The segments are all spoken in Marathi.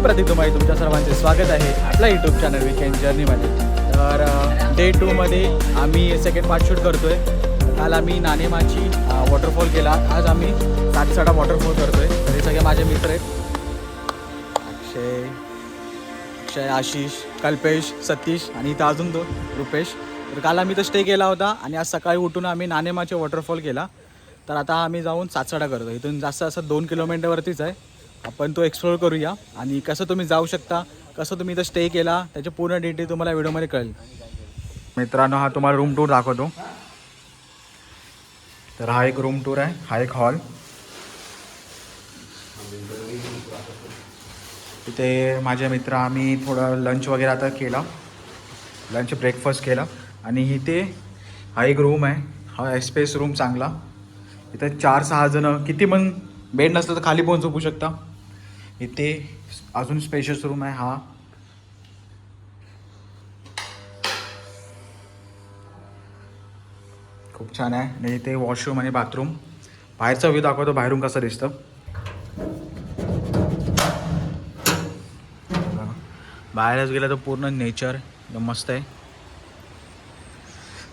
प्रतीक तुम्हाला तुमच्या सर्वांचे स्वागत आहे आपल्या यूट्यूब चॅनल वीकेंड जर्नीमध्ये. तर डे 2 मध्ये आम्ही सेकंड पार्ट शूट करतोय. काल आम्ही नाणेमाची वॉटरफॉल केला, आज आम्ही सातसडा वॉटरफॉल करतोय. तर हे सगळे माझे मित्र आहेत, अक्षय, आशिष, कल्पेश, सतीश आणि इथं अजून 2 रुपेश. तर काल आम्ही तर स्टे केला होता आणि आज सकाळी उठून आम्ही नाणेमाचे वॉटरफॉल केला. तर आता आम्ही जाऊन सातसडा करतो. इथून जास्त असं 2 किलोमीटरवरतीच आहे. आपण तो एक्सप्लोर करूया आणि कसं तुम्ही जाऊ शकता, कसं तुम्ही इथं स्टे केला, त्याचे पूर्ण डिटेल तुम्हाला व्हिडिओमध्ये कळेल. मित्रांनो, हा तुम्हाला रूम टूर दाखवतो. तर हा एक रूम टूर आहे, हा एक हॉल. तिथे माझे मित्र आम्ही थोडं लंच वगैरे आता केला, लंच ब्रेकफास्ट केला. आणि इथे हा एक रूम आहे, हा स्पेस रूम चांगला. इथं 4-6 जण किती पण बेड नसलं तर खाली पण झोपू शकता. इथे अजून स्पेशियस रूम आहे हा. खूप छान आहे. आणि इथे वॉशरूम आणि बाथरूम. बाहेरचा व्ह्यू दाखवतो, बाहेरून कसं दिसतं. बाहेरच गेलं तर पूर्ण नेचर एकदम मस्त आहे.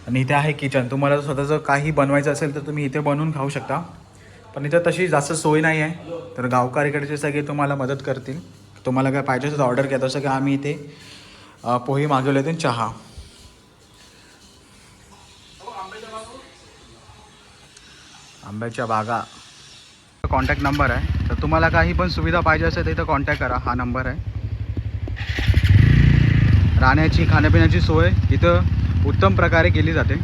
आणि इथे आहे किचन. तुम्हाला स्वतःचं काही बनवायचं असेल तर तुम्ही इथे बनवून खाऊ शकता. पण इथं तशी जास्त सोय नाही आहे. तर गावकरीकडचे सगळे तुम्हाला मदत करतील. तुम्हाला काय पाहिजे तर ऑर्डर घ्या. तसं की आम्ही इथे पोहे मागवले होते, चहा. आंब्याच्या बागा. कॉन्टॅक्ट नंबर आहे. तर तुम्हाला काही पण सुविधा पाहिजे असेल तर इथं कॉन्टॅक्ट करा, हा नंबर आहे. राहण्याची खाण्यापिण्याची सोय इथं उत्तम प्रकारे केली जाते.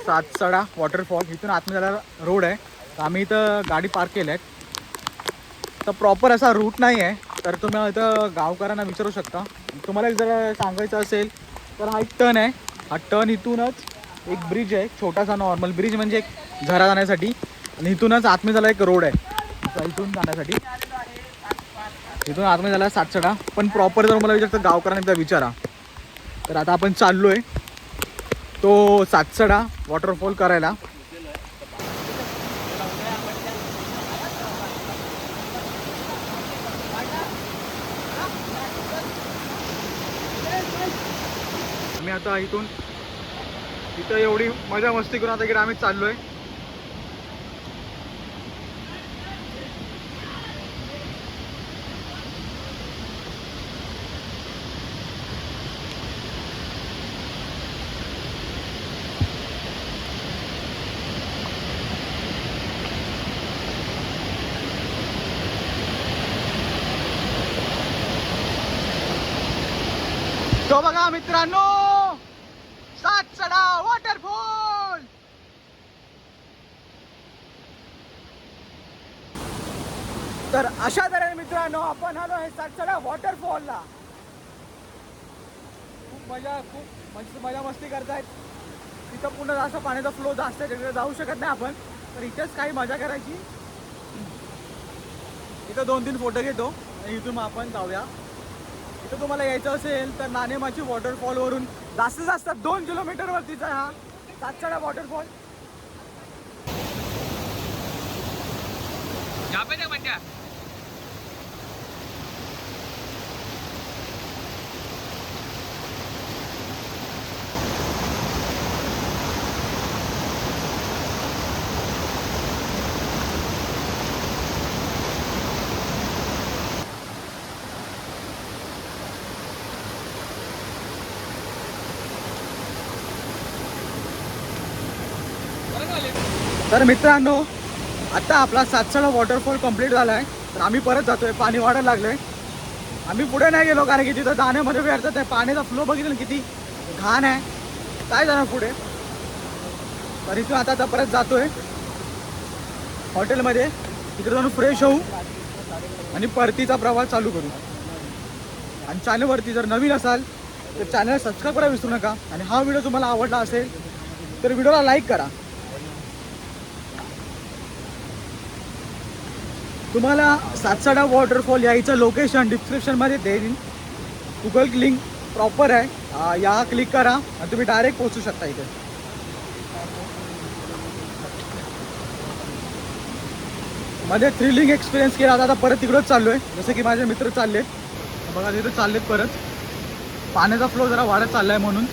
सातसडा वॉटरफॉल इथून आतमध्ये जायला रोड आहे. तर आम्ही इथं गाडी पार्क केल्या आहेत. तर प्रॉपर असा रूट नाही आहे, तर तुम्ही इथं गावकऱ्यांना विचारू शकता. तुम्हाला जर सांगायचं असेल तर हा एक टर्न आहे. हा टर्न इथूनच एक ब्रिज आहे, छोटासा नॉर्मल ब्रिज, म्हणजे एक झरा जाण्यासाठी. आणि इथूनच आतमध्ये झाला एक रोड आहे इथून जाण्यासाठी. इथून आतमध्ये झाला सातसडा. पण प्रॉपर जर मला विचारतं गावकऱ्यांना एकदा विचारा. तर आता आपण चाललो आहे तो सातसडा वॉटरफॉल करायला. आम्ही आता इथून इथं एवढी मजा मस्ती करून आता इकडे आम्ही चाललोय. तो बघा मित्रांनो, सातसडा वॉटरफॉल. तर अशा तऱ्हेने मित्रांनो आपण आलो आहे सातसडा वॉटरफॉलला. खूप मजा मस्ती करतायत. तिथं पुन्हा जास्त पाण्याचा फ्लो जास्त आहे, तिकडे जाऊ शकत नाही आपण. तर इथेच काही मजा करायची. इथं 2-3 फोटो घेतो आणि इथून मग आपण जाऊया. इथं तुम्हाला यायचं असेल तर नाणेमाची वॉटरफॉलवरून जास्तीत जास्त 2 किलोमीटरवरतीच आहे हा सातसडा वॉटरफॉल. तर मित्रांनो, आता आपला सातसडा वॉटरफॉल कंप्लीट झाला आहे. तर आम्ही परत जातोय, पाणी वाढायला लागलं आहे. आम्ही पुढे नाही गेलो कारण की तिथं जाण्यामध्ये वेळ आहे. पाण्याचा फ्लो बघितलं किती घाण आहे, काय जाणार पुढे. तर इथून आता परत जातोय हॉटेलमध्ये, तिकडे जाऊन फ्रेश होऊ आणि परतीचा प्रवास चालू करू. आणि चॅनलवरती जर नवीन असाल तर चॅनल सबस्क्राईब करायला विसरू नका. आणि हा व्हिडिओ तुम्हाला आवडला असेल तर व्हिडिओला लाईक करा. तुम्हाला सातसडा वॉटरफॉल यायचं लोकेशन डिस्क्रिप्शनमध्ये देईन. गुगल लिंक प्रॉपर आहे, या क्लिक करा आणि तुम्ही डायरेक्ट पोहोचू शकता इथे. मध्ये थ्रिलिंग एक्सपिरियन्स केला आता परत तिकडंच चाललो आहे. जसं की माझे मित्र चाललेत बघा, तिथे चाललेत परत. पाण्याचा फ्लो जरा वाढत चालला आहे म्हणून.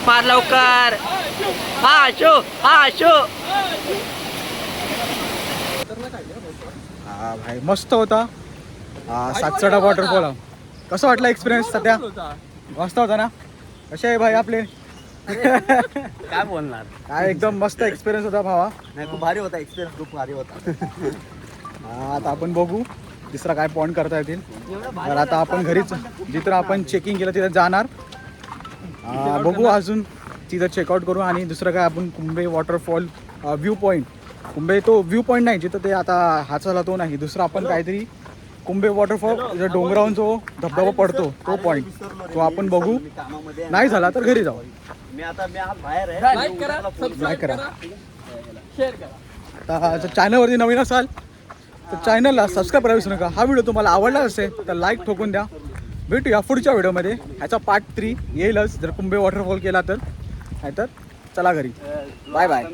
मार लवकर. हा शो. हा भाई मस्त होता सातसडा वॉटरफॉल. कसं वाटलं एक्सपिरियन्स सध्या? मस्त होता ना? कसे आहे भाई आपले? काय बोलणार, काय एकदम मस्त एक्सपिरियन्स होता भावा. नाही खूप भारी होता एक्सपिरियन्स, खूप भारी होता. आता आपण बघू दुसरा काय पॉईंट करता येतील. तर आता आपण घरीच जिथं आपण चेकिंग केलं तिथं जाणार. बघू अजून तिथं चेकआउट करू. आणि दुसरं काय आपण Kumbhe waterfall view point, Kumbhe तो व्ह्यू पॉईंट नाही जिथं ते आता हाचाला तो नाही, दुसरा आपण काहीतरी कुंभे वॉटरफॉल जो डोंगरावरून जो धबधबा पडतो तो पॉईंट, तो आपण बघू. नाही झाला तर घरी जाऊ. लाईक करा. आता जर चॅनलवरती नवीन असाल तर चॅनलला सबस्क्राईब करायला विसरू नका. हा व्हिडिओ तुम्हाला आवडला असेल तर लाईक ठोकून द्या. भेटूया पुढच्या व्हिडिओमध्ये. ह्याचा पार्ट 3 येईलच जर कुंभे वॉटरफॉल केला तर. नाहीतर चला घरी. Bye bye.